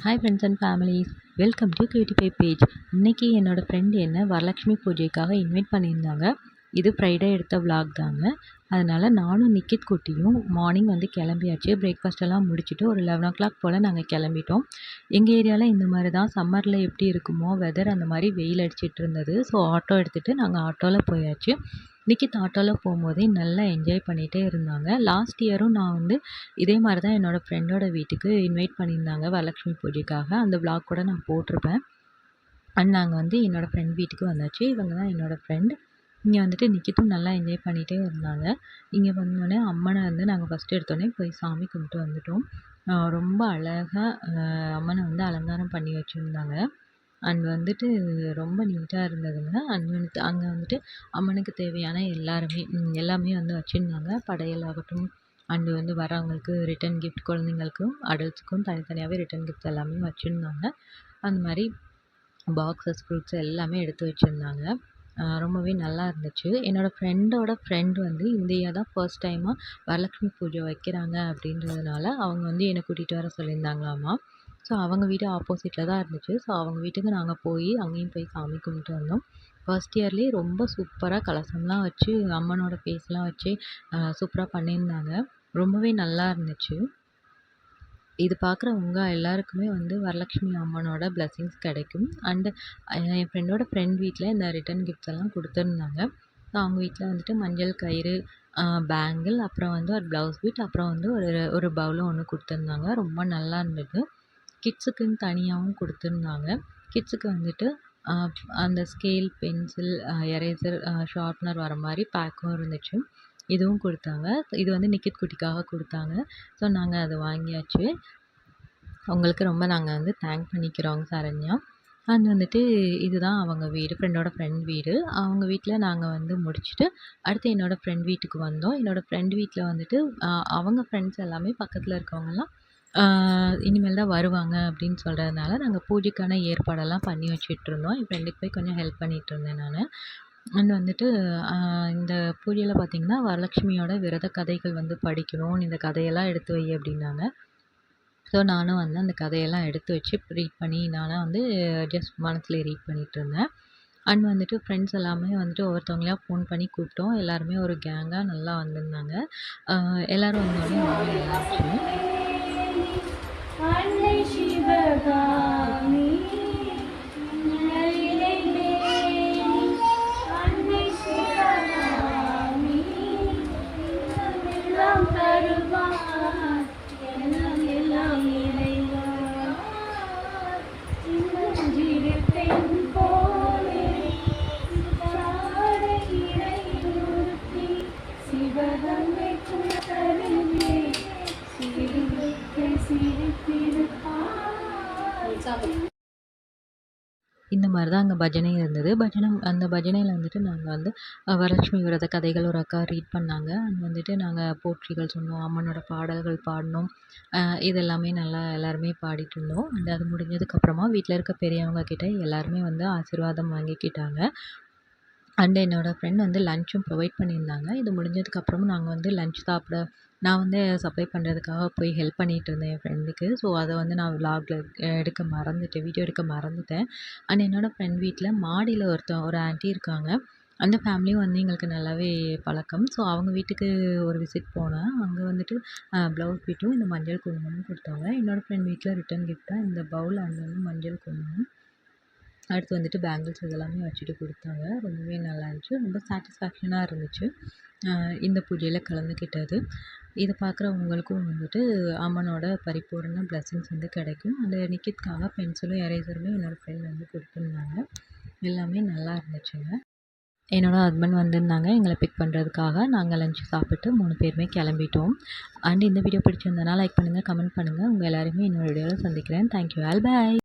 Hi friends and families, welcome to cutify page. இன்றைக்கி என்னோடய friend என்ன வரலட்சுமி பூஜைக்காக இன்வைட் பண்ணியிருந்தாங்க. இது ஃப்ரைடே எடுத்த விலாக் தாங்க. அதனால் நானும் நிக்கித் குட்டியும் மார்னிங் வந்து கிளம்பியாச்சு. பிரேக்ஃபாஸ்ட் எல்லாம் முடிச்சுட்டு ஒரு 11 o'clock போல் நாங்கள் கிளம்பிட்டோம். எங்கள் ஏரியாவில் இந்த மாதிரி தான் சம்மரில் எப்படி இருக்குமோ வெதர் அந்த மாதிரி வெயில் அடிச்சிட்டு இருந்தது. ஸோ ஆட்டோ எடுத்துகிட்டு நாங்கள் ஆட்டோவில் போயாச்சு. நிக்கித் ஆட்டோவில் போகும்போதே நல்லா என்ஜாய் பண்ணிகிட்டே இருந்தாங்க. லாஸ்ட் இயரும் நான் வந்து இதே மாதிரி தான் என்னோடய ஃப்ரெண்டோட வீட்டுக்கு இன்வைட் பண்ணியிருந்தாங்க வரலட்சுமி பூஜைக்காக. அந்த விலாக் கூட நான் போட்டிருப்பேன். அண்ட் நாங்கள் வந்து என்னோடய ஃப்ரெண்ட் வீட்டுக்கு வந்தாச்சு. இவங்க தான் என்னோடய ஃப்ரெண்ட். இங்கே வந்துட்டு நிக்கித்தும் நல்லா என்ஜாய் பண்ணிகிட்டே இருந்தாங்க. இங்கே வந்தோடனே அம்மனை வந்து நாங்கள் ஃபஸ்ட்டு எடுத்தோடனே போய் சாமி கும்பிட்டு வந்துட்டோம். ரொம்ப அழகாக அம்மனை வந்து அலங்காரம் பண்ணி வச்சுருந்தாங்க. அண்ட் வந்துட்டு ரொம்ப நீட்டாக இருந்ததுங்க. அண்ட் வந்துட்டு அங்கே வந்துட்டு அம்மனுக்கு தேவையான எல்லாமே வந்து வச்சுருந்தாங்க. படையல் ஆகட்டும், அண்டு வந்து வரவங்களுக்கு ரிட்டன் கிஃப்ட், குழந்தைங்களுக்கும் அடல்ட்ஸுக்கும் தனித்தனியாகவே ரிட்டன் கிஃப்ட்ஸ் எல்லாமே வச்சுருந்தாங்க. அந்த மாதிரி பாக்ஸஸ், ஃப்ரூட்ஸ் எல்லாமே எடுத்து வச்சுருந்தாங்க. ரொம்பவே நல்லா இருந்துச்சு. என்னோடய ஃப்ரெண்டோட ஃப்ரெண்ட் வந்து இந்த இயர் தான் ஃபர்ஸ்ட் டைமாக வரலட்சுமி பூஜை வைக்கிறாங்க அப்படின்றதுனால அவங்க வந்து என்னை கூட்டிகிட்டு வர சொல்லியிருந்தாங்களாமா. ஸோ அவங்க வீடு ஆப்போசிட்டில் தான் இருந்துச்சு. ஸோ அவங்க வீட்டுக்கு நாங்கள் அங்கேயும் போய் சாமி கும்பிட்டு வந்தோம். ஃபர்ஸ்ட் இயர்லேயே ரொம்ப சூப்பராக கலசம்லாம் வச்சு அம்மனோட ஃபேஸ்லாம் வச்சு சூப்பராக பண்ணியிருந்தாங்க. ரொம்பவே நல்லா இருந்துச்சு. இது பார்க்குற உங்கள் எல்லாருக்குமே வந்து வரலட்சுமி அம்மனோட பிளெஸ்ஸிங்ஸ் கிடைக்கும். அண்டு என் ஃப்ரெண்டோட ஃப்ரெண்ட் வீட்டில் இந்த ரிட்டன் கிஃப்ட்ஸ் எல்லாம் கொடுத்துருந்தாங்க. ஸோ அவங்க வீட்டில் வந்துட்டு மஞ்சள் கயிறு, பேங்கிள், அப்புறம் வந்து ஒரு ப்ளவுஸ் பீட், அப்புறம் வந்து ஒரு பவுலும் ஒன்று கொடுத்துருந்தாங்க. ரொம்ப நல்லா இருந்தது. கிட்ஸுக்குன்னு தனியாகவும் கொடுத்துருந்தாங்க. கிட்ஸுக்கு வந்துட்டு அந்த ஸ்கேல், பென்சில், எரேசர், ஷார்ப்னர் வர மாதிரி பேக்கும் இருந்துச்சு. இதுவும் கொடுத்தாங்க. இது வந்து நிக்கித் குட்டிக்காக கொடுத்தாங்க. ஸோ நாங்கள் அதை வாங்கியாச்சு. அவங்களுக்கு ரொம்ப நாங்கள் வந்து தேங்க் பண்ணிக்கிறோங்க சரண்யா. அண்ட் வந்துட்டு இதுதான் அவங்க வீடு, ஃப்ரெண்டோட ஃப்ரெண்ட் வீடு. அவங்க வீட்டில் நாங்கள் வந்து முடிச்சுட்டு அடுத்து என்னோடய ஃப்ரெண்ட் வீட்டுக்கு வந்தோம். என்னோடய ஃப்ரெண்ட் வீட்டில் வந்துட்டு அவங்க ஃப்ரெண்ட்ஸ் எல்லாமே பக்கத்தில் இருக்கவங்கலாம் இனிமேல் தான் வருவாங்க அப்படின்னு சொல்கிறதுனால நாங்கள் பூஜைக்கான ஏற்பாடெல்லாம் பண்ணி வச்சுட்ருந்தோம். என் ஃப்ரெண்டுக்கு போய் கொஞ்சம் ஹெல்ப் பண்ணிகிட்ருந்தேன் நான். அண்ட் வந்துட்டு இந்த பூஜையில் பார்த்திங்கன்னா வரலட்சுமியோட விரத கதைகள் வந்து படிக்கணும், இந்த கதையெல்லாம் எடுத்து வை அப்படின்னாங்க. ஸோ நானும் வந்து அந்த கதையெல்லாம் எடுத்து வச்சு ரீட் பண்ணி நானாக வந்து ஜஸ்ட் மனசுலேயே ரீட் பண்ணிகிட்ருந்தேன். அண்ட் வந்துட்டு ஃப்ரெண்ட்ஸ் எல்லாமே வந்துட்டு ஒவ்வொருத்தவங்களையாக ஃபோன் பண்ணி கூப்பிட்டோம். எல்லாருமே ஒரு கேங்காக நல்லா வந்திருந்தாங்க. எல்லோரும் வந்தோடனே ஆரம்பிச்சு இந்த மாதிரி தான் அங்கே பஜனை இருந்தது. அந்த பஜனையில் வந்துட்டு நாங்கள் வந்து வரலட்சுமி விரத கதைகள் ஒரு அக்கா ரீட் பண்ணாங்க. அண்ட் வந்துட்டு நாங்கள் போற்றிகள் சொன்னோம், அம்மனோட பாடல்கள் பாடினோம். இது எல்லாமே நல்லா எல்லாருமே பாடிட்டு இருந்தோம். அண்ட் அது முடிஞ்சதுக்கப்புறமா வீட்டில் இருக்க பெரியவங்க கிட்ட எல்லாருமே வந்து ஆசீர்வாதம் வாங்கிக்கிட்டாங்க. அண்ட் என்னோடய ஃப்ரெண்ட் வந்து லன்ச்சும் ப்ரொவைட் பண்ணியிருந்தாங்க. இது முடிஞ்சதுக்கப்புறமும் நாங்கள் வந்து லன்ச் சாப்பிட நான் வந்து சப்ளை பண்ணுறதுக்காக போய் ஹெல்ப் பண்ணிகிட்டு இருந்தேன் என் ஃப்ரெண்டுக்கு. ஸோ அதை வந்து நான் விலாகில் வீடியோ எடுக்க மறந்துட்டேன். அண்ட் என்னோடய ஃப்ரெண்ட் வீட்டில் மாடியில் ஒரு ஆண்டி இருக்காங்க. அந்த ஃபேமிலியும் வந்து எங்களுக்கு நல்லாவே பழக்கம். ஸோ அவங்க வீட்டுக்கு ஒரு விசிட் போனேன். அங்கே வந்துட்டு ப்ளவுஸ் பீட்டும் இந்த மஞ்சள் குங்குமமும் கொடுத்தாங்க. என்னோடய ஃப்ரெண்ட் வீட்டில் ரிட்டன் கிஃப்ட்டாக இந்த பவுல் அண்ட் வந்து மஞ்சள் குங்குமம், அடுத்து வந்துட்டு பேங்கிள்ஸ் இதெல்லாமே வச்சுட்டு கொடுத்தாங்க. ரொம்பவே நல்லா இருந்துச்சு. ரொம்ப சாட்டிஸ்ஃபேக்ஷனாக இருந்துச்சு இந்த பூஜையில் கலந்துக்கிட்டது. இதை பார்க்குற உங்களுக்கும் வந்துட்டு அம்மனோட பரிபூர்ண பிளெஸ்ஸிங்ஸ் வந்து கிடைக்கும். அந்த நிக்கித்காக பென்சிலும் எரேசருமே என்னோடய ஃப்ரெண்ட் வந்து கொடுத்துருந்தாங்க. எல்லாமே நல்லா இருந்துச்சுங்க. என்னோடய ஹஸ்பண்ட் வந்திருந்தாங்க எங்களை பிக் பண்ணுறதுக்காக. நாங்கள் லஞ்ச் சாப்பிட்டு 3 பேருமே கிளம்பிட்டோம். அண்ட் இந்த வீடியோ பிடிச்சிருந்தனா லைக் பண்ணுங்கள், கமெண்ட் பண்ணுங்கள். உங்கள் எல்லாருமே இன்னொரு வீடியோவில் சந்திக்கிறேன். தேங்க்யூ ஆல், பாய்.